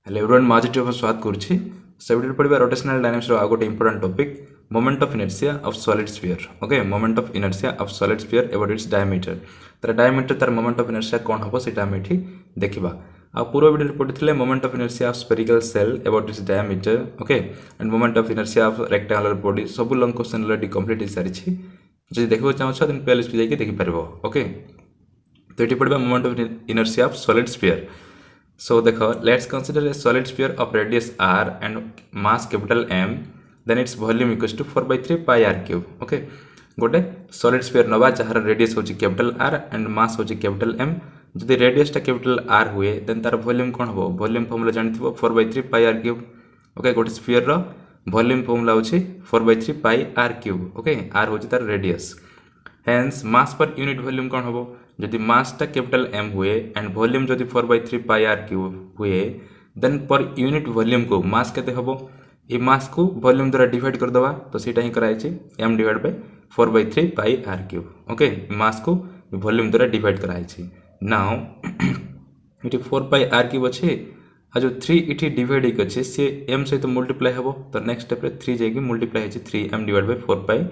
Hello everyone मैं आज स्वागत करुच्ची से वीडियो पढ़ा रोटेशनल डायनामिक्स रो गोटे important topic moment of inertia of solid sphere okay moment of inertia of solid sphere about its diameter तार diameter तार मोमेंट ऑफ इनर्शिया कौन हम से आम ये देखा आ पूर्व वीडियो पढ़ी moment of inertia of spherical shell about its diameter okay end moment of inertia of rectangular body सब लॉन्ग क्वेश्चन ऑलरेडी कंप्लीट हो सारी जो देखा चाहो देन प्लेलिस्ट जाकि देखिपार ओके तो ये पढ़ा moment of inertia of solid sphere. So देखो let's consider a solid sphere of radius r and mass capital M, then its volume equals to 4/3 pi r cube. Okay, गोटे solid sphere नवा जहार radius होची capital R and mass होची capital M. जदि radius टा capital R हुए then तार volume कौन हो volume formula जानथिबो 4/3 pi r cube. Okay, गोटे sphere रो volume formula होची 4/3 pi r cube. Okay, R होची तार radius. Hence mass per unit volume कौन होबो जदि मास टा कैपिटल M हुए एंड वॉल्यूम जदि 4/3 पाई r क्यूब हुए देन पर यूनिट वॉल्यूम को मास केते हबो ए मास को वॉल्यूम द्वारा डिवाइड कर दवा तो सेटा ही कराई छी m divide by 4/3 pi r cube. Okay mass को वॉल्यूम द्वारा डिवाइड कराई छी. नाउ इटी 4 पाई r क्यूब अछि आ जो 3 इटी डिवाइड एक अछि से m सहित मल्टीप्लाई हबो तो नेक्स्ट स्टेप रे 3 जाई कि मल्टीप्लाई अछि 3m divide by 4 pi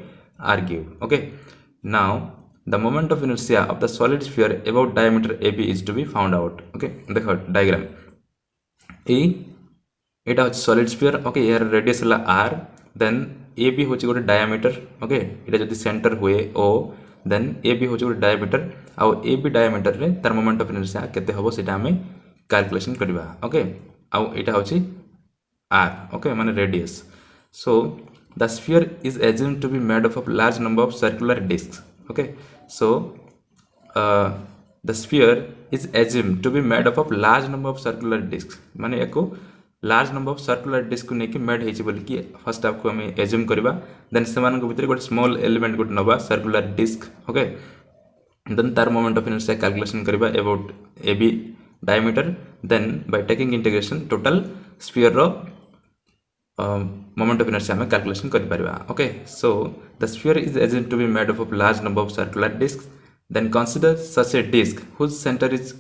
r cube. Okay now the moment of inertia of the solid sphere about diameter AB is to be found out. Okay, देखो diagram एटा होची solid sphere. okay, यार radius हला r then AB होची गोटे diameter. okay, एटा जदि center हुए O then AB होची गोटे diameter आउ AB diameter रे तार moment of inertia केते हबो सेटा हमें calculation करबा. okay, आउ एटा होची r. okay, माने radius. So the sphere is assumed to be made up of large number of circular discs. okay, so the sphere is assumed to be made up of large number of circular discs. माने एको large number of circular disc को नेकी made हेची बोली कि first आपको हमें assume करबा then सेमान को भीतर गोटे small element गोटे नबा circular disc. okay, then तार moment of inertia calculation करबा about AB diameter then by taking integration total sphere row moment of inertia में calculation कर परिबा. okay, so the sphere is assumed to be made up of large number of circular discs. Then consider such a disc whose center is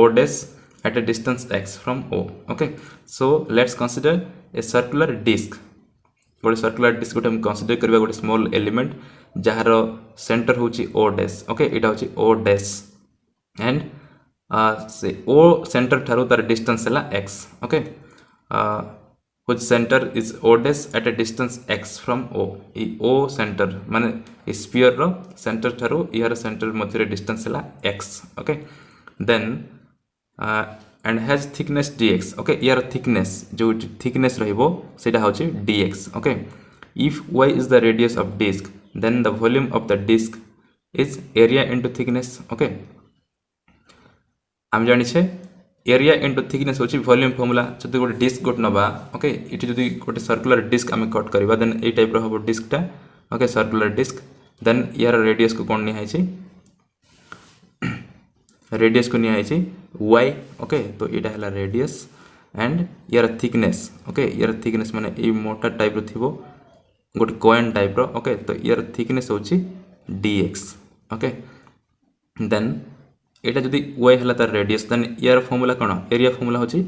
O dash at a distance x from O. okay, so let's consider a circular disc. गोटे circular disc गोटे हम consider करबा गोटे small element जहार center होची O dash. okay, एटा होची O dash and से O center थारो तार distance हला x. okay, which center is O dash at a distance x from O. E O center माने sphere रो center थारो यार center मध्य distance हला x. okay, then and has thickness dx. okay, यार thickness जो thickness रहिबो सेटा होची dx. okay, if y is the radius of disc then the volume of the disc is area into thickness. okay, हम जानि छे area into thickness होची volume formula जदि गोटे डिस्क गोटे नबा. ओके इटी जदि गोटे सर्कुलर डिस्क आम कट करबा देन ए टाइप रो हबो डिस्क टा. ओके सर्कुलर डिस्क देन यार रेडियस को कोन नि हाइची रेडियस को नि हाइची y. ओके तो एटा हला रेडियस एंड यार थिकनेस. ओके यार थिकनेस माने ए मोटा टाइप रो थिबो गोटे कॉइन टाइप रो. ओके तो यार थिकनेस होची dx. ओके देन एटा जदि y हला तार रेडियस देन यार फॉर्मूला कोन एरिया फॉर्मूला होची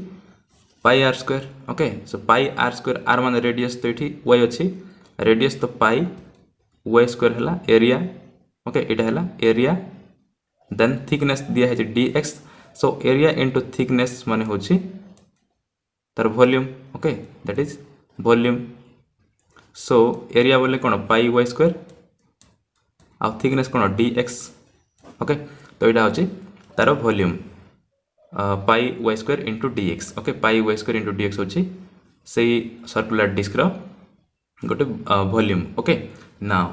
पाई r स्क्वायर. ओके सो पाई r स्क्वायर r माने रेडियस तो एठी y अछि रेडियस तो पाई y स्क्वायर हला एरिया. ओके एटा हला एरिया देन थिकनेस दिया है dx. So area into thickness माने होची तार volume. Okay that is volume. So area बोले कोन पाई y स्क्वायर आ थिकनेस कोन dx. ओके तो यहाँ हूँ तार वॉल्यूम पाई y square into dx. Okay पाई y स्क्वायर इंटू dx हूँ से सर्कुलर डिस्क रो गोटे वॉल्यूम. ओके नाउ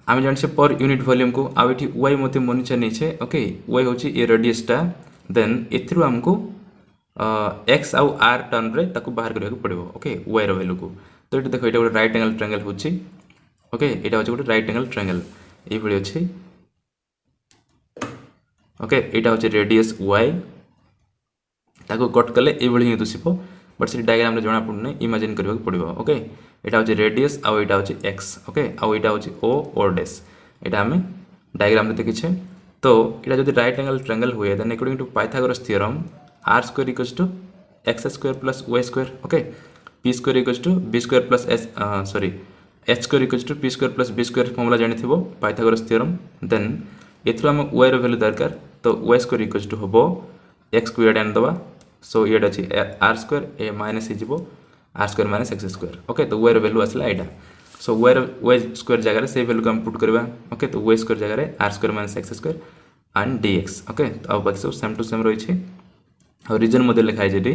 आम जान पर यूनिट वॉल्यूम को आउ ये y मत मनीचा नहीं. ओके y हूँ ये रेडियस टा देन एथरू आमको x आउ r टर्न रे ताको बाहर करने को पड़ो. ओके y रो वैल्यू को तो ये देखो ये गोटे राइट एंगल ट्रायंगल हूँ. ओके यहाँ हूँ गोटे राइट एंगल ट्रायंगल ये अच्छी. ओके एटा होचे रेडियस y ताको कट कले ए बळी दिसिबो बट से डायग्राम रे जणा पडने इमेजिन करबा पड़िबो. ओके एटा होचे रेडियस आ एटा होचे x. ओके आ एटा होचे o डैश एटा हमें डायग्राम रे देखिछे. तो एटा जदि राइट एंगल ट्रायंगल हुए then according to Pythagoras theorem r square equals to x square plus y square okay p square equals to b square plus h square equals to p square plus b square formula जानिथिबो Pythagoras theorem then एथरो हम y रो value दरकार तो y square equals to हबो x को इडे आन दबा सो इडे अछि r स्क्वायर ए माइनस हिजिबो r square minus x square okay तो y रो वैल्यू आसला एडा सो y स्क्वायर जगह रे से वैल्यू को हम पुट करबा ओके तो y स्क्वायर जगह रे r square minus x square and dx okay तो अब बाकी सब सेम टू सेम रही छी और रीजन मध्य लिखा है जेडी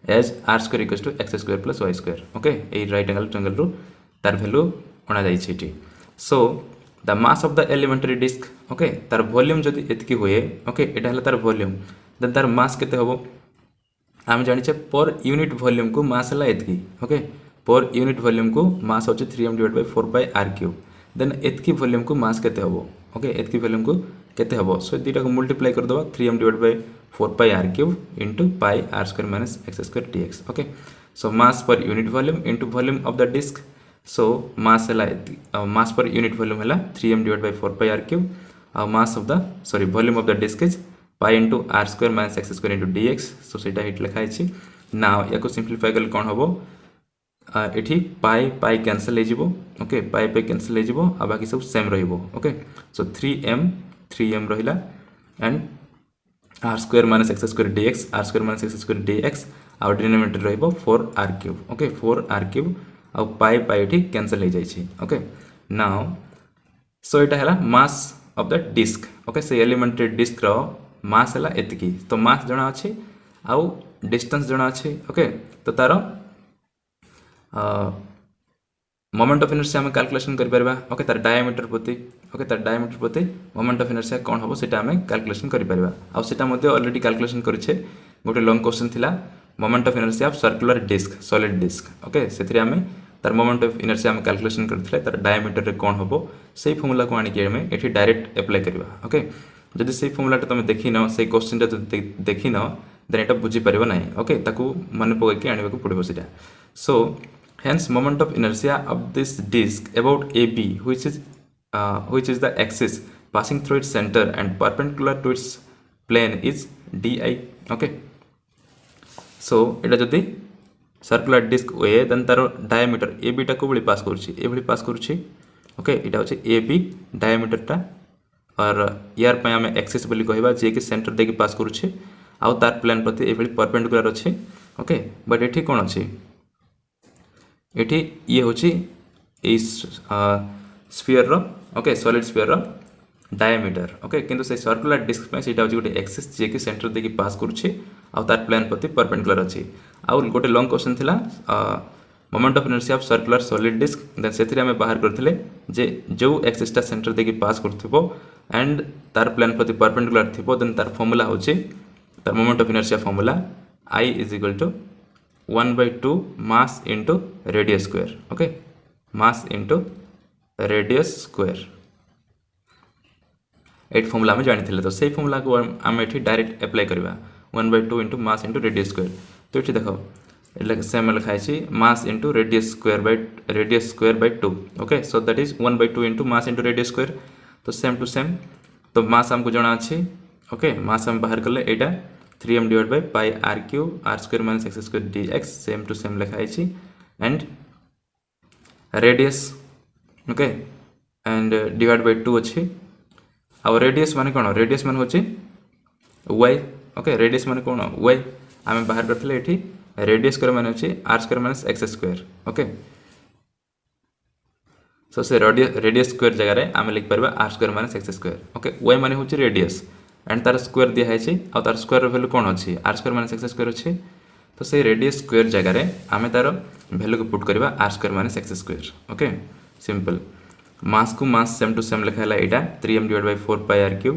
एज r square equals to x square plus y square okay a right angle triangle रो तार वैल्यू अणा जाई छी so the mass of the elementary disc okay तार वॉल्यूम जदि एतकी होए ओके एटा हला तार वॉल्यूम देन तार मास केते हबो हम जानि छे पर यूनिट वॉल्यूम को मास हला एतकी ओके पर यूनिट वॉल्यूम को मास होचे 3m/4/r³ देन एतकी वॉल्यूम को मास केते हबो ओके एतकी वॉल्यूम को केते हबो सो दीटा को मल्टीप्लाई कर दबा 3m/4/r³ into pi r² minus x² dx okay so mass per unit volume into volume of the disc so mass है मास पर यूनिट वॉल्यूम है 3m/4/r³ और mass of the volume of the disc is pi into r² minus x² into dx so सेटा हिट लिखा है now या को simplify कर कौन हम एठी पाई पाई कैंसल हो जिवो ओके पाई पाई कैंसल हो जिवो आ बाकी सब सेम रहिबो ओके सो 3m रहिला and r² minus x² dx r² minus x² dx और डिनोमिनेटर रहिबो 4r³ ओके 4r³ और पाई पाई ठी कैंसल हो जाइए ओके नाउ सो इटा है mass of the disk okay से एलिमेंटरी डिस्क रो मास है एतिकी तो मास जना अच्छे आउ डिस्टेंस जना अच्छे ओके तो तार मोमेंट ऑफ इनर्शिया हम कैलकुलेशन कर परबा ओके तार डायमीटर प्रति ओके तार डायमीटर प्रति मोमेंट ऑफ इनर्शिया कौन हम सेटा हम कैलकुलेशन कर परबा आ सेटा मध्ये ऑलरेडी कैलकुलेशन करछे गोटे लॉन्ग क्वेश्चन थिला moment of inertia of circular disk solid disk okay से आम तार मोमेंट ऑफ इनर्शिया हम कैलकुलेशन करथिले तार डायमीटर रे कोन हबो सेही फॉर्मूला को आनी के हमें एठी डायरेक्ट अप्लाई करबा ओके जदि सेही फॉर्मूला तुम देखि न सेही क्वेश्चन ता देखि न देन एटा बुझी परिबो नै ओके ताकू मन पकै के आनिबा को पड़िबो सेटा so hence moment of inertia of this disk about AB which is the axis passing through its center and perpendicular to its plane is DI okay सो एटा जदि सर्कुलर डिस्क ए देन तार diameter A B टा को बली पास करूची okay एटा होचे A B diameter टा और यार पे हम एक्सिस बली कहबा जे कि सेंटर देके पास करूची आ तार प्लेन प्रति ए बली परपेंडिकुलर अछि ओके बट एठी कोन अछि एठी ये होची ए स्फीयर रो ओके सॉलिड स्फीयर रो डायमीटर ओके किंतु से सर्कुलर डिस्क में सेटा होची गोटे एक्सिस जे कि सेंटर देके पास करूची आ तार प्लेन प्रति परपेंडिकुलर अछि आ गोटे लॉन्ग क्वेश्चन थिला moment of inertia of circular solid disc then सेथिरे हम बाहर करथिले जे जो एक्सिस टा सेंटर देके पास करथिबो एंड तार प्लेन प्रति परपेंडिकुलर थिबो देन तार फार्मूला होची तार moment of inertia formula I = 1/2 mass into radius square okay mass into radius square एट फॉर्मूला में जानी थिले तो सही फॉर्मूला को हम एठी डायरेक्ट अप्लाई करबा 1/2 into mass into radius square तो ये देखो एट सेम लिखाई छी mass into radius square by 2 okay so that is 1/2 into mass into radius square तो सेम टू सेम तो मास हमको जना अछि ओके मास हम बाहर करले एटा 3m/πr³ r² minus x² dx same to same लिखाई छी and radius okay and divide by 2 अछि आ रेडियस माने कोन रेडियस माने होछि y ओके रेडियस माने कोन y आमे बाहर करथले एठी रेडियस स्क्वायर माने होछि r² minus x² okay so से रेडियस स्क्वायर जगह रे आमे लिख परबा r² minus x² okay y माने होछि रेडियस एंड तार स्क्वायर दिया है छी आ तार स्क्वायर वैल्यू कोन अछि r² माइनस x² अछि तो से रेडियस स्क्वायर जगह रे आमे तार वैल्यू को पुट करबा r² minus x² okay simple mass को मास सेम टू सेम लिखाला एटा 3m/4πr³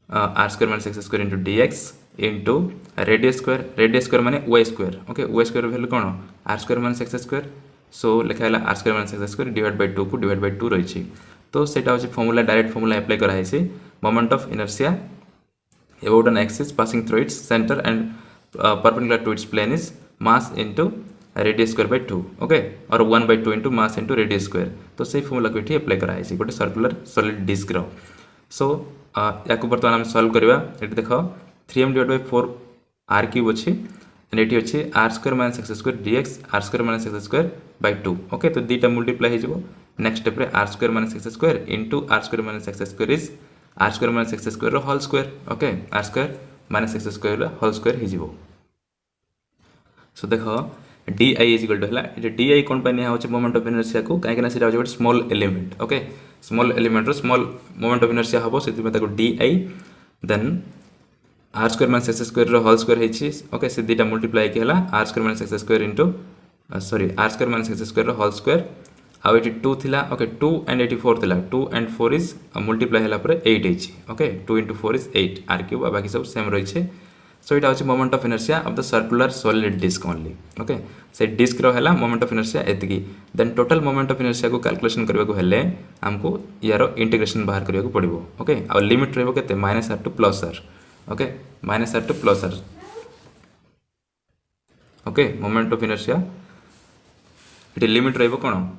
r² minus x² into dx into radius square माने y square okay y square value कोन r² माइनस x² सो लिखाला r² minus x² divide by 2 को divide by 2 रही छी तो सेटा होची फार्मूला डायरेक्ट फार्मूला अप्लाई करा है छी moment of inertia about an axis passing through its center and perpendicular to its plane is mass into radius square by 2 okay or 1/2 into mass into radius square तो सही formula को एठी apply करा है गोटे सर्कुलर सॉलिड डिस्क रो सो या को बर्तमान हम सॉल्व करबा एठी देखो 3m/4 r³ अछि एंड ये अच्छे r square minus x square d x r square minus x square by 2 okay तो दुईटा मल्टीप्लाई हो नेक्स्ट स्टेप रे r square minus x square into r square minus x square is r square minus x square whole square okay r square minus x square whole square हो so देख d i is equal to है d i कौन निया हो moment of inertia को कहीं से गोटे small element okay small element small moment of inertia हम से d i then r square minus x square whole square है ओके से दुईटा मल्टीप्लाई कि r square minus x square into sorry r square minus x square whole square आउ ये 2 थिला okay 2 and 4 थिला 2 एंड 4 इज मल्टीप्लाई है 8 है okay 2 into 4 is 8 r cube आ बाकी सब सेम रही है सो यहाँ हूँ moment of inertia of the circular solid disc only okay से डिस्क रो मोमेंट ऑफ इनर्शिया एतिकी then total moment of inertia को कैलकुलेशन करने को हेले हमको यार इंटीग्रेशन बाहर करने पड़ो ओके आ लिमिट रहिबो केते minus r to plus r okay minus r to plus r okay moment of inertia ये लिमिट रहिबो कोन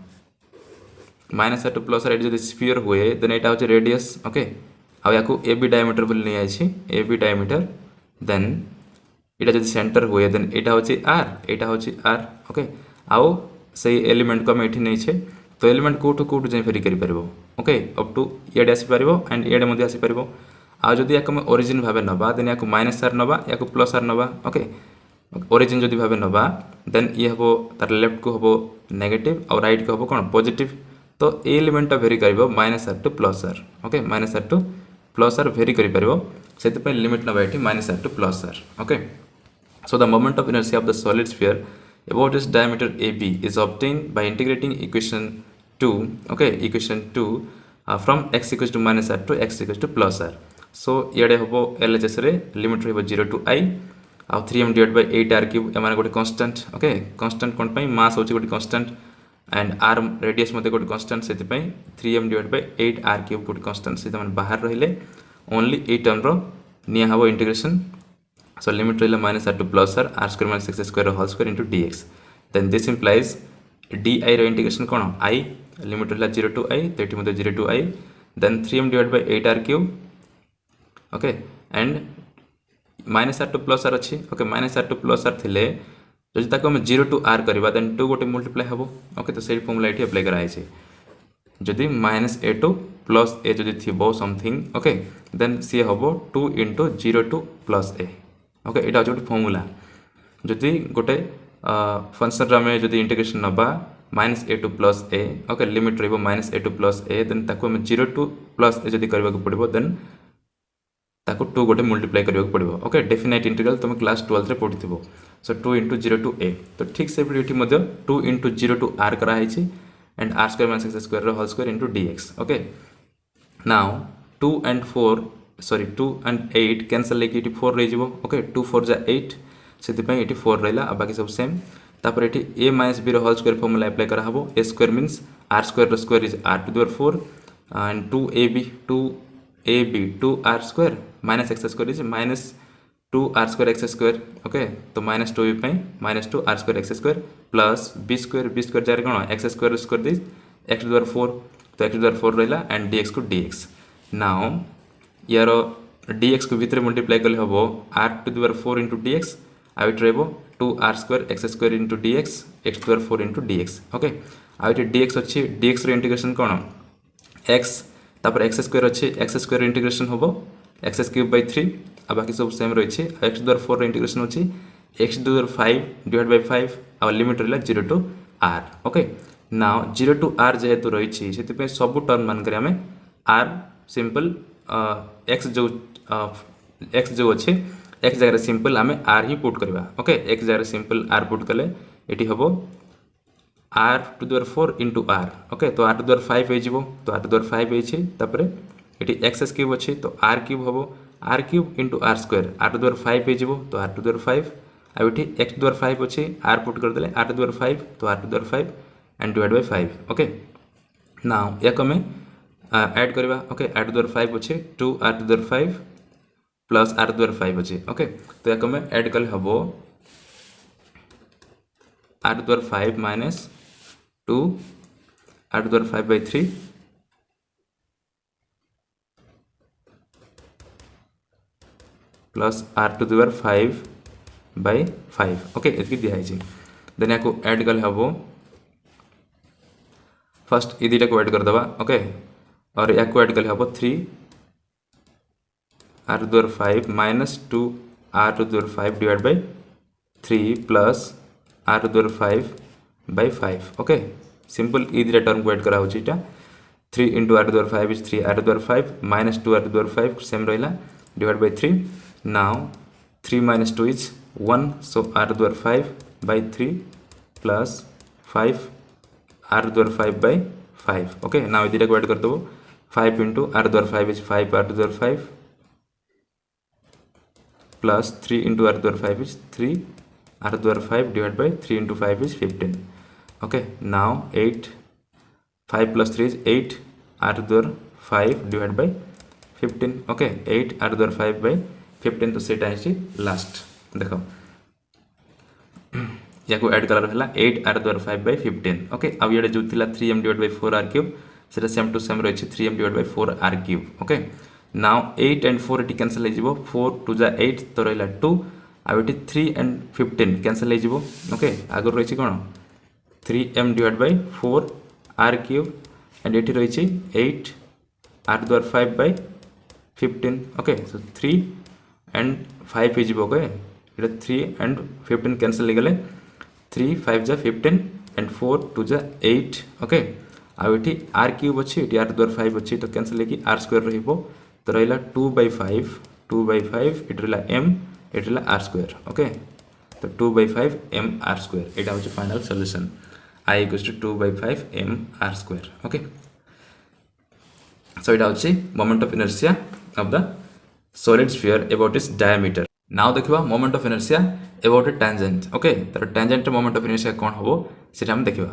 minus r to plus r जो स्फीयर हुए देन यहाँ हूँ रेडियस ओके आ या ए बी डायमीटर बोली नहीं आई ए बी डायमीटर देन यहाँ जो सेंटर हुए देन यहाँ हूँ आर यहाँ हूँ आर ओके आउ से एलिमेंट को आम ये नहीं तो एलिमेंट कौटू कौटू जाए फेरी कर ओके अप टू इे आसीपर एंड इे आसीपर आ जदि या ओरिजिन भाव नवा देन या माइनस आर नवा या प्लस आर नवा ओके ओरिजिन जदि भाव नवा देन ये हम तार लेफ्ट को हम नेगेटिव और राइट को हम कौन पॉजिटिव तो ए एलिमेंट भेरी कर minus r to plus r okay minus r to plus r vary कर लिमिट नवा ये minus r to plus r okay so the moment of inertia of the solid sphere about its diameter AB is obtained by integrating equation 2 okay equation 2 from x equals to minus r to x equals to plus r so ये हम LHS रे limit रही 0 to i आ 3m divided by 8 r cube m गोटे constant okay constant कौन पाई mass होची गोटे constant and r radius मते गोटे constant से 3m divided by 8 r cube गोटे constant से बाहर रहिले only ए टर्म रो निया हबो इंटीग्रेशन so limit रहिला minus r to plus r r square minus x square whole square into dx then this implies di रो integration कोन i limit रहिला 0 to i तो एठी मते 0 to i then 3m divided by 8 r cube okay and minus r to plus r अच्छी okay minus r to plus r थिले जदि ताको हम 0 to r करबा then 2 गोटे मल्टीप्लाई हबो okay तो सेही फॉर्मूला एठी अप्लाई करा है जदि माइनस ए टू प्लस ए जदि थिबो समथिंग ओके देन सी हबो 2 into 0 to plus a okay यहाँ हूँ गोटे फर्मूला जदि गोटे फंक्शन आम जब इंटीग्रेशन नवा माइनस ए टू प्लस ए ओके लिमिट रही minus A two plus A then ताको 0 टू प्लस ए जदि करने को पड़ो देन ताको 2 गोटे मल्टीप्लाई करने को पड़ो ओके डेफिनाइट इंटीग्रल तुम क्लास 12 रे पढ़ी सो 2 into 0 to a तो ठीक से ये 2 into 0 to r कराई and r square minus x square whole square into dx okay now 2 and 4 sorry 2 and 8 cancel लेके 4 रही ओके 2 4 जा 8 से 4 रहा बाकी सब सेम तापर ये a minus b whole square formula apply करा हबो a square means r square square is r to the power 4 and 2ab 2r square minus x square is minus 2r square x square okay तो minus 2b minus 2r square x square plus b square जार कौन x square square this x to the power 4 तो x to the power रहा and dx को dx now यार dx को भितर multiply कले हम r to the power 4 into dx आउट रही 2r square x square into dx x to the power 4 into dx okay आउट dx अच्छी dx रो इंटीग्रेशन कौन x तापर x स्क्वायर अच्छी x स्क्वायर इंटीग्रेशन हम x क्यूब बाय 3 आ बाकी सब सेम रही x to the power 4 integration अच्छी x to the power 5 divide by 5 आ लिमिट रहा 0 to r okay now 0 to r जेहेतु रही से सब टर्म मानक आम r सिंपल x जो अच्छे x जगह सिंपल आम r ही पुट करवा ओके x जगह सिंपल r पुट कले ये हम r to the power 4 into r okay तो r टू द पावर 5 हो तो r टू द पावर 5 होपर ये एक्स क्यूब अच्छे तो r क्यूब हम r cube into r square r to the power 5 हो तो r टू द पावर 5 आ ये x टू द पावर 5 अच्छे r पुट करदे r टू द पावर 5 तो r to the power 5 and divide by 5 okay now या आम add करवा okay r to the power 5 अच्छे 2 r to the power 5 plus r to the power 5 अच्छे okay तो या आम ऐड कले हम r to the power 5 minus 2 r to the power 5 by 3 plus r to the power 5 by 5 okay एति दिखाई then या ऐड कले हम फर्स्ट ये दुटा को ऐड करदे ओके और या ऐड कले हम 3 r to the 5 minus 2 r to the 5 divide by 3 plus r to the 5 by 5 okay simple ये दुटा टर्म को ऐड करा होची इटा 3 into r to the power 5 is 3 r to the power 5 minus 2 r to the power 5 same रहिला divided by 3 now 3 minus 2 is 1 so r to the power 5 by 3 plus 5 r to the power 5 by 5 okay now इधर को add कर दो 5 into r to the power 5 is 5 r to the power 5 plus 3 into r to the power 5 is 3 r to the power 5 divided by 3 into 5 is 15 okay now 8 5 plus 3 is 8 r to the power 5 divided by 15 okay 8 r to the power 5 by 15 तो सेटा है last देखो या को add colour हला 8 r to the power 5 by 15 okay अब ये जो थिला 3m divided by 4r cube सेटा सेम टू सेम रही 3m divided by 4r cube okay now 8 and 4 eighty cancel हो जिवो 4 टू जा 8 तो रहला 2 आ एटी 3 and 15 कैंसिल हो जिवो ओके आगर रही कोन 3m divided by 4 r cube and it रही 8 r to the power 5 by 15 okay so 3 and 5 is okay it 3 and 15 cancel गले 3 5 जा 15 and 4 2 जा 8 okay आ एठी r cube अछि एठी r to the power 5 अछि तो कैंसिल लेकी r square रहिबो तो रहिला 2 by 5 इट रहिला m इट रहिला r square okay तो 2 by 5 m r square एटा होछि final solution I equals to 2 by 5 m r square okay so it also moment of inertia of the solid sphere about its diameter now देखिबा moment of inertia about a tangent okay तर tangent moment of inertia कोन होबो सेटा हम देखिबा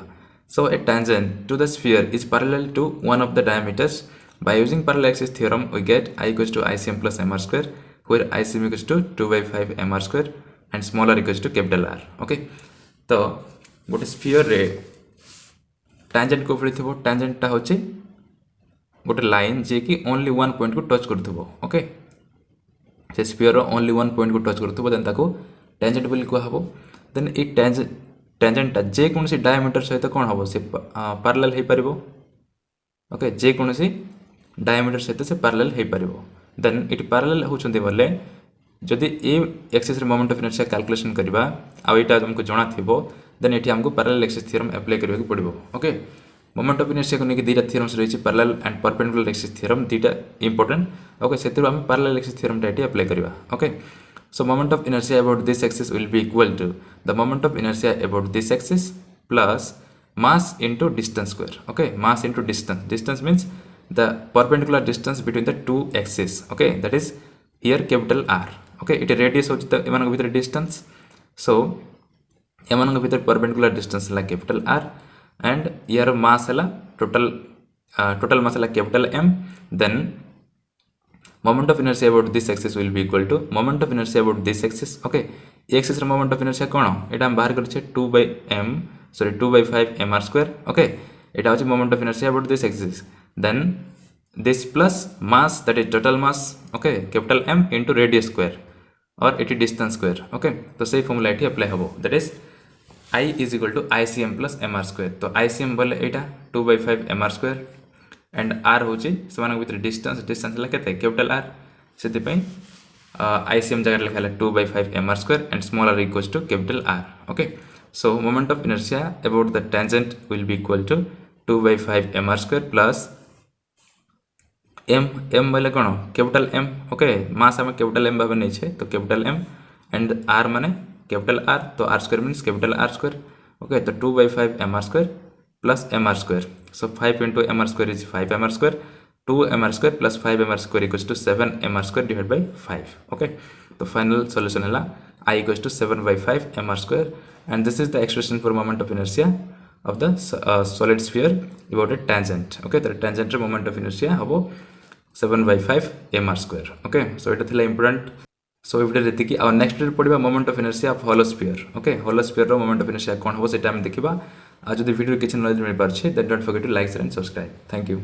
so a tangent to the sphere is parallel to one of the diameters by using parallel axis theorem we get I equals to ICM plus mr square where ICM equals to 2 by 5 mr square and smaller equals to capital R okay तो गोटे sphere रे tangent को पड़ो टैंजेंटा हूँ गोटे line जे कि only one point को touch करूँ ओके से स्फीयर ओनली वन पॉइंट को टच करूँ देन ताको टैंजेंट बोली कहब देन ये टैंजेंटा जेकोसी डायमीटर सहित कौन हम से पैरेलल हो पार ओके जेकोसी डायमीटर सहित से पैरेलल हो पार देन ये पैरेलल होती बोले जदि ए एक्सिस रे मोमेंट ऑफ इनर्शिया कैलकुलेशन करबा आ एटा हमको जणा थिबो देन एठी हमको पैरेलल एक्सिस थ्योरम अप्लाई करबा के पड़िबो ओके मोमेंट ऑफ इनर्शिया को नेकी दीटा थ्योरम्स रहिछि parallel and perpendicular axis theorem दीटा इंपोर्टेंट ओके सेतिरो हम पैरेलल एक्सिस थ्योरम टा एठी अप्लाई करबा okay so moment of inertia about this axis will be equal to the moment of inertia about this axis plus mass into distance square okay mass into distance means the perpendicular distance between the two axis okay that is here capital R okay it radius होची त एमान भीतर distance so एमान भीतर perpendicular distance ला capital R and यार mass हला total mass हला capital M then moment of inertia about this axis will be equal to moment of inertia about this axis okay axis रे moment of inertia कोन एटा हम बाहर करछे 2 by 5 mr square ओके एटा होची moment of inertia about this axis then this plus mass that is total mass okay capital M into radius square or it is distance square okay तो सही formula एठी apply होबो that is I is equal to ICM plus mr square तो ICM बोले एटा 2 by 5 mr square and R होची समान भीतर distance ला केते कैपिटल R सेति पई ICM जगह लिखाला 2 by 5 mr square and smaller equals to capital R okay so moment of inertia about the tangent will be equal to 2 by 5 mr square plus m बोले कौन capital M okay mass हमें capital M भाव नहीं छे तो capital M and R माने capital R तो R square means capital R square okay तो 2 by 5 mr square plus mr square so 5 into mr square is 5 mr square 2 mr square plus 5 mr square equals to 7 mr square divide by 5 okay तो final solution हैला I equals to 7 by 5 mr square and this is the expression for moment of inertia of the solid sphere about a tangent okay तो tangent रे moment of inertia हबो 7 by 5 mr square okay so it is important so if it is our next video पढ़िबा moment of inertia of hollow sphere okay hollow sphere रो moment of inertia कोन हो सेटा हम देखिबा आ जदि वीडियो किछ नॉलेज मिल पार छै then don't forget to like share and subscribe thank you